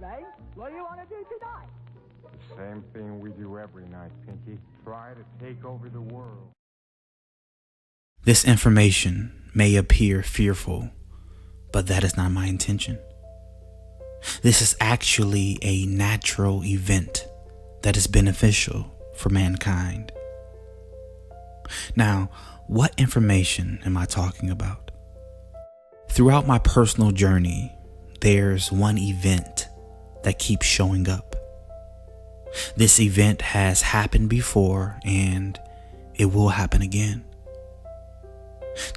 Dave. What do you want to do tonight? The same thing we do every night, Pinky. Try to take over the world. This information may appear fearful, but that is not my intention. This is actually a natural event that is beneficial for mankind. Now, what information am I talking about? Throughout my personal journey, there's one event that keeps showing up. This event has happened before and it will happen again.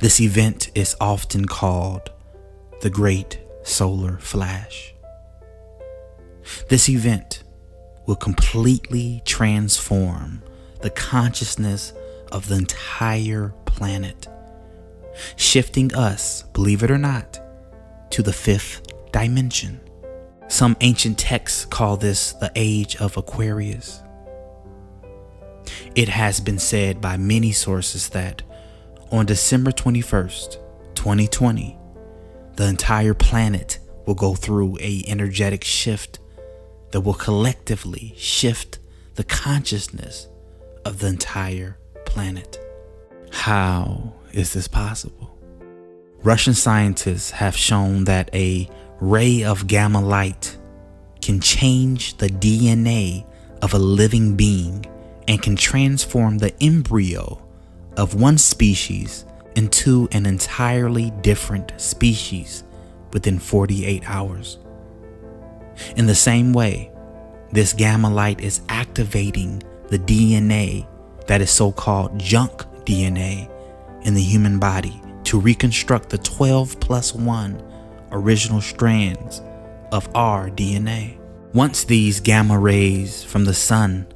This event is often called the Great Solar Flash. This event will completely transform the consciousness of the entire planet, shifting us, believe it or not, to the fifth dimension. Some ancient texts call this the Age of Aquarius. It has been said by many sources that on December 21st, 2020, the entire planet will go through an energetic shift that will collectively shift the consciousness of the entire planet. How is this possible? Russian scientists have shown that a ray of gamma light can change the DNA of a living being and can transform the embryo of one species into an entirely different species within 48 hours. In the same way, this gamma light is activating the DNA that is so-called junk DNA in the human body to reconstruct the 12+1 original strands of our DNA. Once these gamma rays from the sun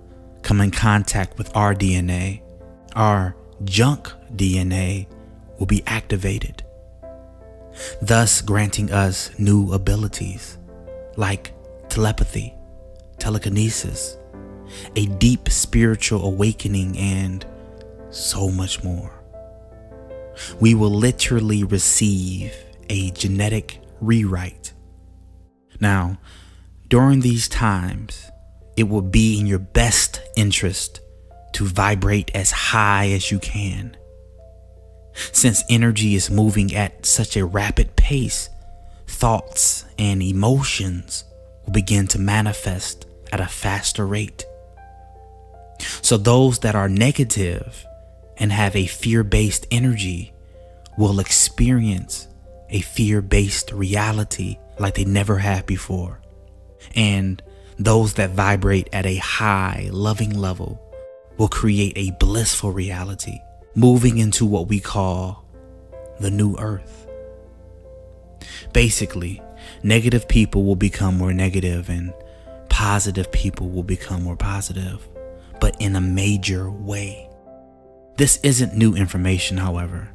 come in contact with our DNA, our junk DNA will be activated, thus granting us new abilities like telepathy, telekinesis, a deep spiritual awakening, and so much more. We will literally receive a genetic rewrite. Now, during these times, it will be in your best interest to vibrate as high as you can. Since energy is moving at such a rapid pace, thoughts and emotions will begin to manifest at a faster rate. So those that are negative and have a fear-based energy will experience a fear-based reality like they never have before. And those that vibrate at a high, loving level will create a blissful reality, moving into what we call the new earth. Basically, negative people will become more negative and positive people will become more positive, but in a major way. This isn't new information, however.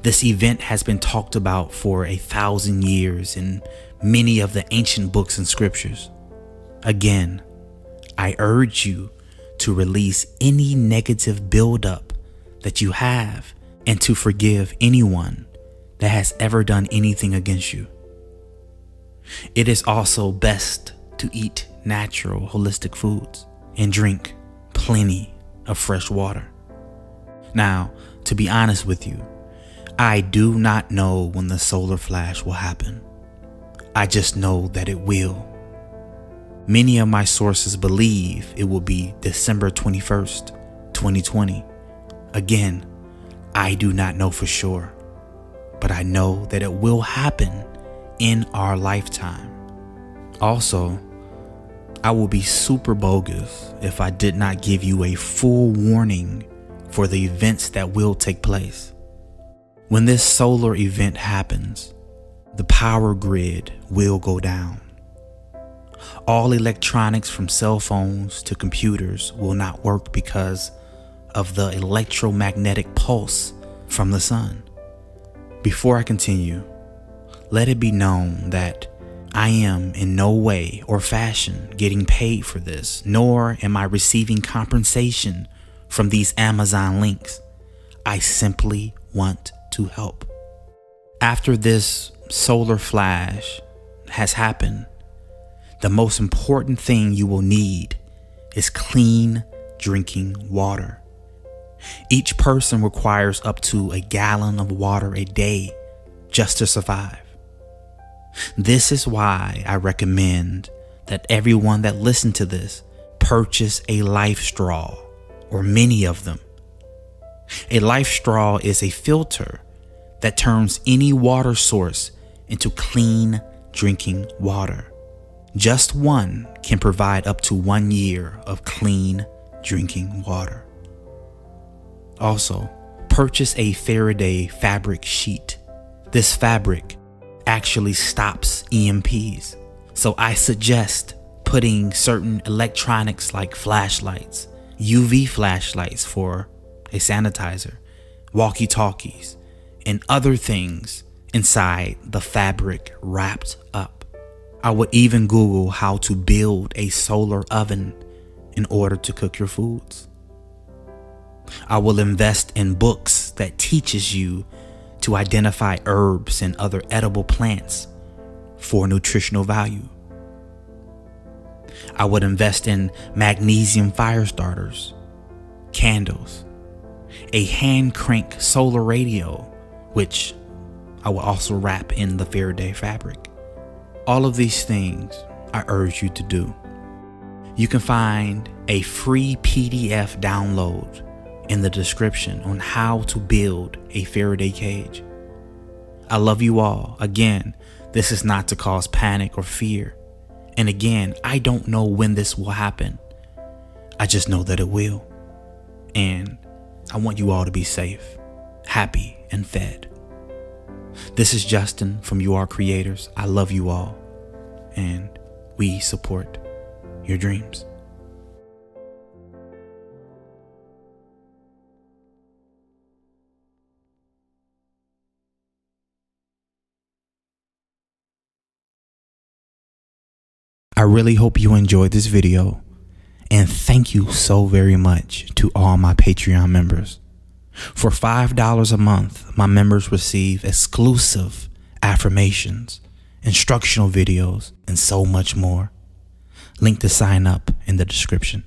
This event has been talked about for 1,000 years in many of the ancient books and scriptures. Again, I urge you to release any negative buildup that you have and to forgive anyone that has ever done anything against you. It is also best to eat natural, holistic foods and drink plenty of fresh water. Now, to be honest with you, I do not know when the solar flash will happen. I just know that it will. Many of my sources believe it will be December 21st, 2020. Again, I do not know for sure, but I know that it will happen in our lifetime. Also, I will be super bogus if I did not give you a full warning for the events that will take place. When this solar event happens, the power grid will go down. All electronics from cell phones to computers will not work because of the electromagnetic pulse from the sun. Before I continue, let it be known that I am in no way or fashion getting paid for this, nor am I receiving compensation from these Amazon links. I simply want to help. After this solar flash has happened, the most important thing you will need is clean drinking water. Each person requires up to a gallon of water a day just to survive. This is why I recommend that everyone that listens to this purchase a life straw, or many of them. A life straw is a filter that turns any water source into clean drinking water. Just one can provide up to 1 year of clean drinking water. Also, purchase a Faraday fabric sheet. This fabric actually stops EMPs. So I suggest putting certain electronics like flashlights, UV flashlights for a sanitizer, walkie-talkies, and other things inside the fabric wrapped up. I would even Google how to build a solar oven in order to cook your foods. I will invest in books that teaches you to identify herbs and other edible plants for nutritional value. I would invest in magnesium fire starters, candles, a hand crank solar radio, which I will also wrap in the Faraday fabric. All of these things I urge you to do. You can find a free PDF download in the description on how to build a Faraday cage. I love you all. Again, this is not to cause panic or fear. And again, I don't know when this will happen. I just know that it will. And I want you all to be safe, happy, and fed. This is Justin from YouAreCreators. I love you all. And we support your dreams. I really hope you enjoyed this video, and thank you so very much to all my Patreon members. For $5 a month, my members receive exclusive affirmations, instructional videos, and so much more. Link to sign up in the description.